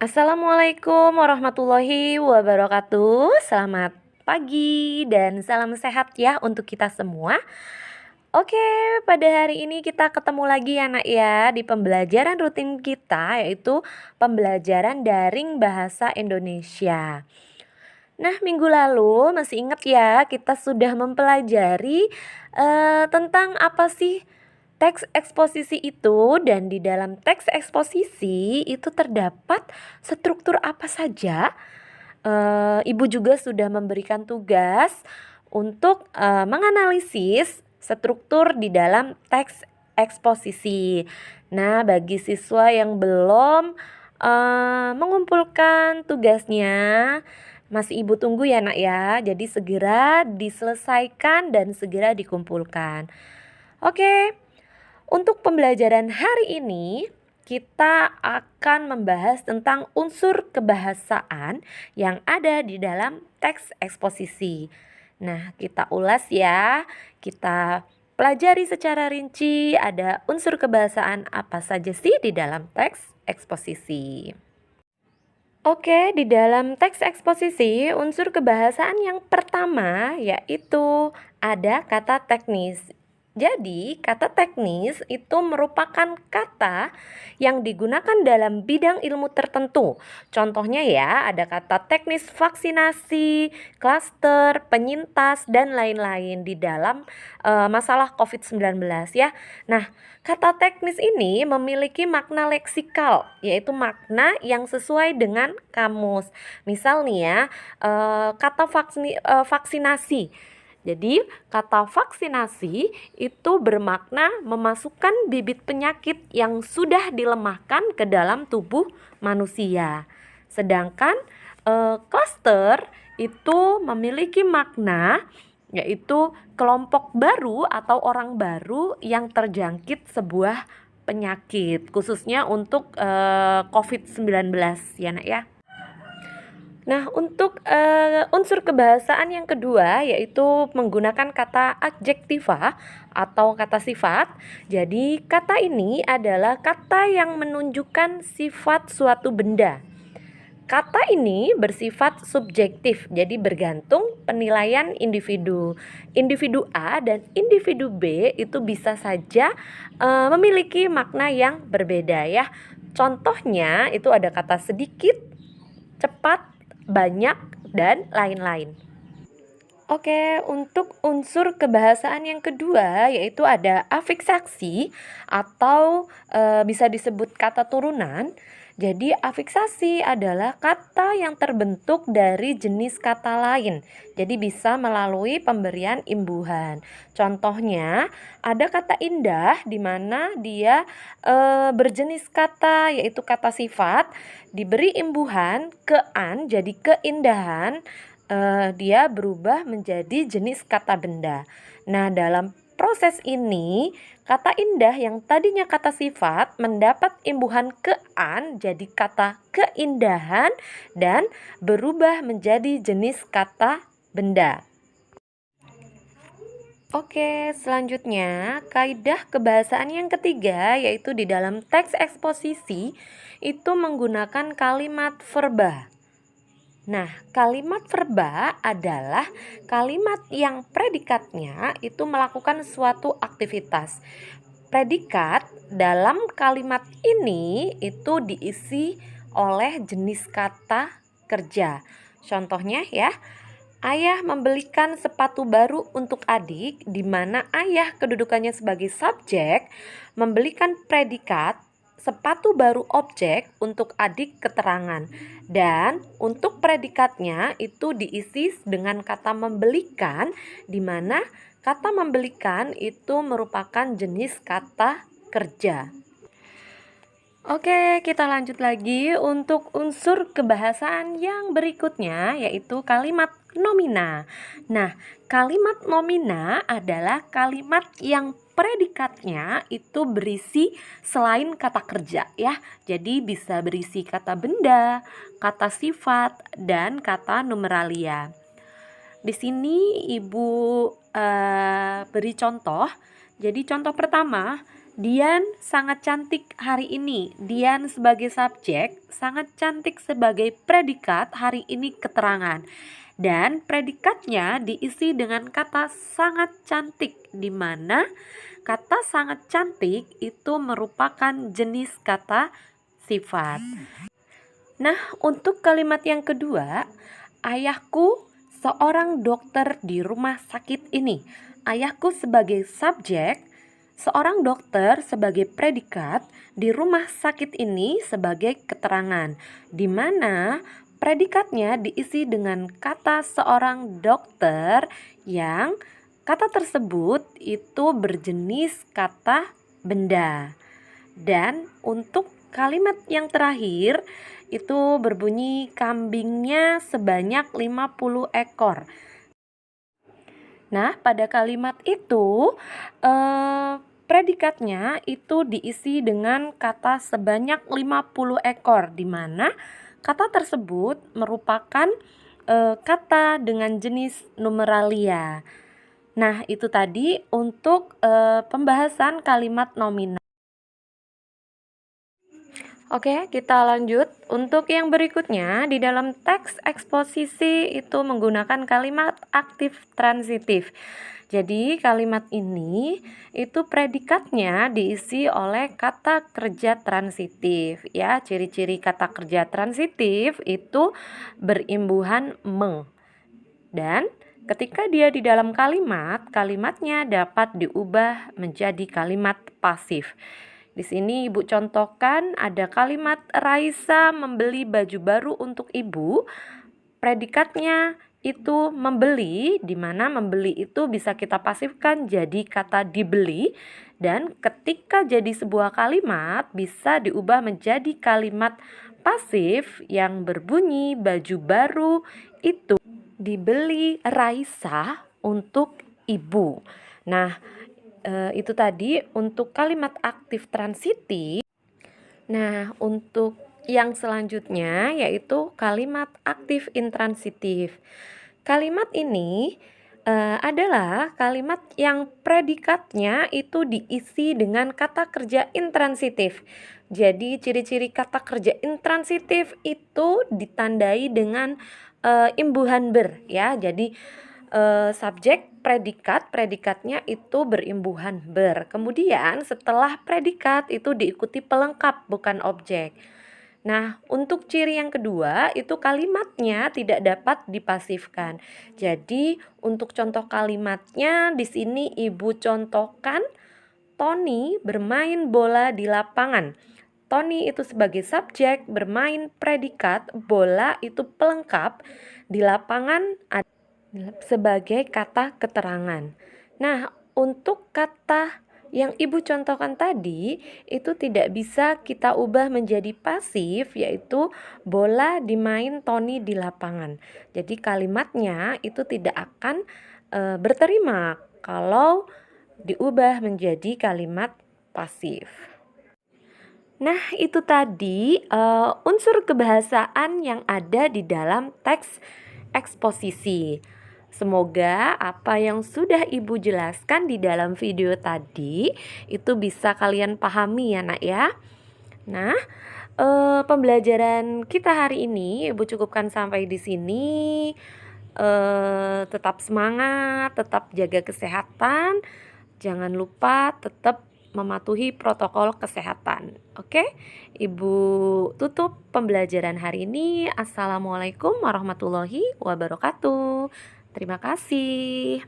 Assalamualaikum warahmatullahi wabarakatuh. Selamat pagi dan salam sehat ya untuk kita semua. Oke, pada hari ini kita ketemu lagi ya nak ya di pembelajaran rutin kita, yaitu pembelajaran daring bahasa Indonesia. Nah, minggu lalu masih ingat ya, kita sudah mempelajari tentang apa sih teks eksposisi itu, dan di dalam teks eksposisi itu terdapat struktur apa saja. Ibu juga sudah memberikan tugas untuk menganalisis struktur di dalam teks eksposisi. Nah, bagi siswa yang belum mengumpulkan tugasnya, masih ibu tunggu ya nak ya. Jadi segera diselesaikan dan segera dikumpulkan. Oke, untuk pembelajaran hari ini kita akan membahas tentang unsur kebahasaan yang ada di dalam teks eksposisi. Nah, kita ulas ya. Kita pelajari secara rinci ada unsur kebahasaan apa saja sih di dalam teks eksposisi. Oke, di dalam teks eksposisi, unsur kebahasaan yang pertama yaitu ada kata teknis. Jadi, kata teknis itu merupakan kata yang digunakan dalam bidang ilmu tertentu. Contohnya ya, ada kata teknis vaksinasi, klaster, penyintas, dan lain-lain di dalam masalah COVID-19 ya. Nah, kata teknis ini memiliki makna leksikal, yaitu makna yang sesuai dengan kamus. Misal nih ya, kata vaksinasi. Jadi kata vaksinasi itu bermakna memasukkan bibit penyakit yang sudah dilemahkan ke dalam tubuh manusia. Sedangkan klaster itu memiliki makna yaitu kelompok baru atau orang baru yang terjangkit sebuah penyakit, khususnya untuk COVID-19 ya nak ya. Nah, untuk unsur kebahasaan yang kedua yaitu menggunakan kata adjektiva atau kata sifat. Jadi, kata ini adalah kata yang menunjukkan sifat suatu benda. Kata ini bersifat subjektif, jadi bergantung penilaian individu. Individu A dan individu B itu bisa saja memiliki makna yang berbeda ya. Contohnya itu ada kata sedikit, cepat, banyak, dan lain-lain. Oke, untuk unsur kebahasaan yang kedua yaitu ada afiksasi atau bisa disebut kata turunan. Jadi afiksasi adalah kata yang terbentuk dari jenis kata lain. Jadi bisa melalui pemberian imbuhan. Contohnya ada kata indah di mana dia berjenis kata yaitu kata sifat, diberi imbuhan ke-an jadi keindahan, dia berubah menjadi jenis kata benda. Nah, dalam proses ini kata indah yang tadinya kata sifat mendapat imbuhan ke-an jadi kata keindahan dan berubah menjadi jenis kata benda. Oke, selanjutnya kaidah kebahasaan yang ketiga yaitu di dalam teks eksposisi itu menggunakan kalimat verba. Nah, kalimat verba adalah kalimat yang predikatnya itu melakukan suatu aktivitas. Predikat dalam kalimat ini itu diisi oleh jenis kata kerja. Contohnya ya, ayah membelikan sepatu baru untuk adik, di mana ayah kedudukannya sebagai subjek, membelikan predikat sepatu baru objek untuk adik keterangan, dan untuk predikatnya itu diisi dengan kata membelikan, di mana kata membelikan itu merupakan jenis kata kerja. Oke, kita lanjut lagi untuk unsur kebahasaan yang berikutnya yaitu kalimat nomina. Nah, kalimat nomina adalah kalimat yang predikatnya itu berisi selain kata kerja ya. Jadi bisa berisi kata benda, kata sifat, dan kata numeralia. Di sini Ibu beri contoh. Jadi contoh pertama, Dian sangat cantik hari ini. Dian sebagai subjek, sangat cantik sebagai predikat, hari ini keterangan. Dan predikatnya diisi dengan kata sangat cantik, di mana kata sangat cantik itu merupakan jenis kata sifat. Nah, untuk kalimat yang kedua, ayahku seorang dokter di rumah sakit ini. Ayahku sebagai subjek, seorang dokter sebagai predikat, di rumah sakit ini sebagai keterangan, di mana predikatnya diisi dengan kata seorang dokter yang kata tersebut itu berjenis kata benda. Dan untuk kalimat yang terakhir itu berbunyi kambingnya sebanyak 50 ekor. Nah, pada kalimat itu predikatnya itu diisi dengan kata sebanyak 50 ekor, di mana kata tersebut merupakan kata dengan jenis numeralia. Nah, itu tadi untuk pembahasan kalimat nominal. Oke, kita lanjut. Untuk yang berikutnya, di dalam teks eksposisi itu menggunakan kalimat aktif transitif. Jadi, kalimat ini itu predikatnya diisi oleh kata kerja transitif. Ya, ciri-ciri kata kerja transitif itu berimbuhan meng. Dan ketika dia di dalam kalimat, kalimatnya dapat diubah menjadi kalimat pasif. Di sini Ibu contohkan ada kalimat Raisa membeli baju baru untuk ibu. Predikatnya itu membeli, di mana membeli itu bisa kita pasifkan jadi kata dibeli. Dan ketika jadi sebuah kalimat bisa diubah menjadi kalimat pasif yang berbunyi baju baru itu dibeli Raisa untuk ibu. Nah, itu tadi untuk kalimat aktif transitif. Nah, untuk yang selanjutnya yaitu kalimat aktif intransitif. Kalimat ini adalah kalimat yang predikatnya itu diisi dengan kata kerja intransitif. Jadi ciri-ciri kata kerja intransitif itu ditandai dengan imbuhan ber, ya. Jadi subjek, predikat, predikatnya itu berimbuhan ber. Kemudian setelah predikat itu diikuti pelengkap bukan objek. Nah, untuk ciri yang kedua itu kalimatnya tidak dapat dipasifkan. Jadi, untuk contoh kalimatnya di sini Ibu contohkan Tony bermain bola di lapangan. Tony itu sebagai subjek, bermain predikat, bola itu pelengkap, di lapangan sebagai kata keterangan. Nah, untuk kata yang Ibu contohkan tadi itu tidak bisa kita ubah menjadi pasif, yaitu bola dimain Tony di lapangan. Jadi kalimatnya itu tidak akan berterima kalau diubah menjadi kalimat pasif. Nah, itu tadi unsur kebahasaan yang ada di dalam teks eksposisi. Semoga apa yang sudah Ibu jelaskan di dalam video tadi itu bisa kalian pahami ya nak ya. Nah, pembelajaran kita hari ini Ibu cukupkan sampai di sini. Tetap semangat, tetap jaga kesehatan. Jangan lupa tetap mematuhi protokol kesehatan. Oke, Ibu tutup pembelajaran hari ini. Assalamualaikum warahmatullahi wabarakatuh. Terima kasih.